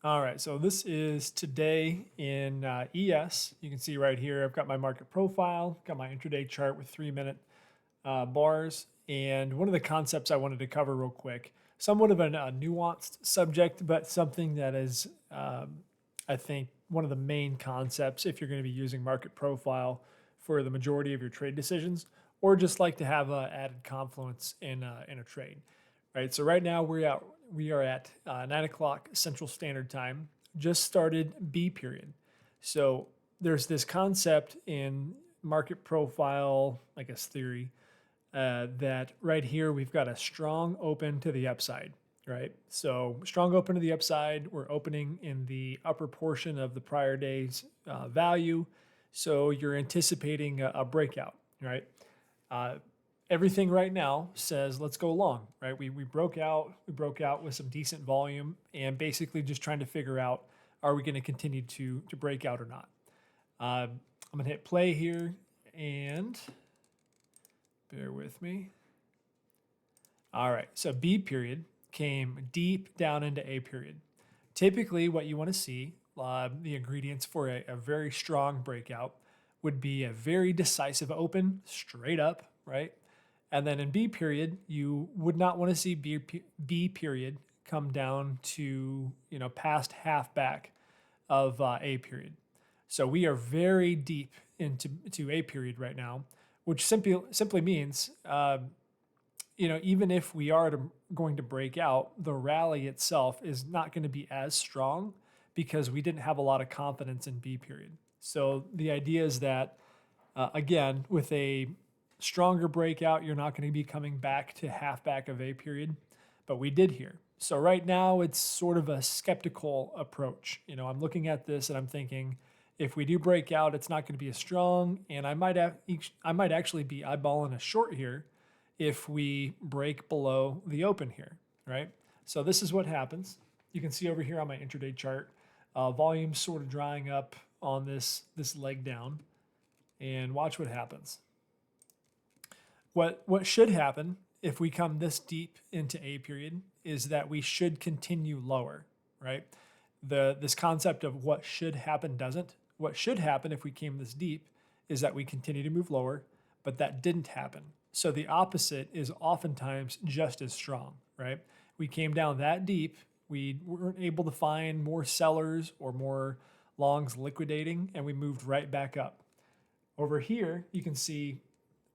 All right, so this is today in ES. You can see right here, I've got my market profile, got my intraday chart with 3 minute bars. And one of the concepts I wanted to cover real quick, somewhat of a nuanced subject, but something that is, I think, one of the main concepts if you're going to be using market profile for the majority of your trade decisions, or just like to have added confluence in a trade, right? So right now we are at 9 o'clock Central Standard Time. Just started B period. So there's this concept in market profile, I guess theory, that right here we've got a strong open to the upside, right? So strong open to the upside. We're opening in the upper portion of the prior day's value. So you're anticipating a breakout, right? Uh, Everything right now says let's go long, right? We broke out. We broke out with some decent volume and basically just trying to figure out, are we going to continue to break out or not? I'm going to hit play here and bear with me. All right, so B period came deep down into A period. Typically, what you want to see, the ingredients for a very strong breakout would be a very decisive open straight up, right? And then in B period, you would not want to see B period come down to, past half back of A period. So we are very deep into A period right now, which simply means, even if we are going to break out, the rally itself is not going to be as strong because we didn't have a lot of confidence in B period. So the idea is that, again, with a stronger breakout, you're not going to be coming back to half back of A period, but we did here. So right now it's sort of a skeptical approach. I'm looking at this and I'm thinking, if we do break out, it's not going to be as strong, and I might actually be eyeballing a short here if we break below the open here, right? So this is what happens. You can see over here on my intraday chart, volume sort of drying up on this leg down, and watch what happens. What should happen if we come this deep into A period is that we should continue lower, right? This concept of what should happen doesn't. What should happen if we came this deep is that we continue to move lower, but that didn't happen. So the opposite is oftentimes just as strong, right? We came down that deep, we weren't able to find more sellers or more longs liquidating, and we moved right back up. Over here, you can see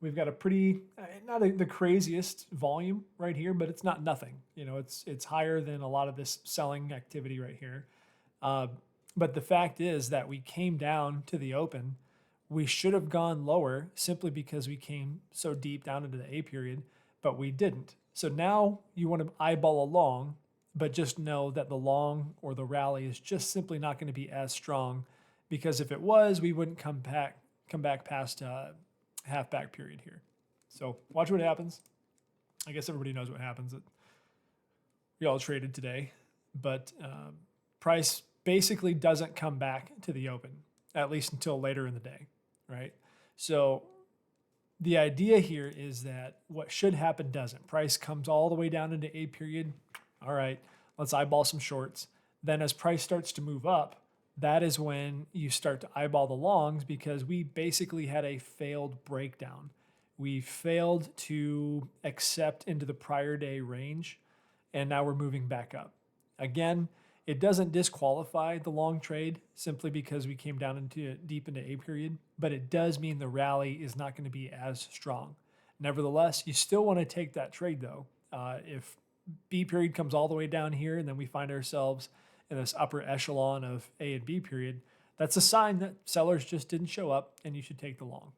we've got a pretty, not the craziest volume right here, but it's not nothing. It's higher than a lot of this selling activity right here. But the fact is that we came down to the open. We should have gone lower simply because we came so deep down into the A period, but we didn't. So now you want to eyeball a long, but just know that the long or the rally is just simply not going to be as strong, because if it was, we wouldn't come back past half back period here. So watch what happens. I guess everybody knows what happens. We all traded today, but price basically doesn't come back to the open, at least until later in the day, right? So the idea here is that what should happen doesn't. Price comes all the way down into A period. All right, let's eyeball some shorts. Then as price starts to move up, that is when you start to eyeball the longs, because we basically had a failed breakdown. We failed to accept into the prior day range, and now we're moving back up. Again, it doesn't disqualify the long trade simply because we came down deep into A period, but it does mean the rally is not going to be as strong. Nevertheless, you still want to take that trade though. If B period comes all the way down here and then we find ourselves in this upper echelon of A and B period, that's a sign that sellers just didn't show up and you should take the long.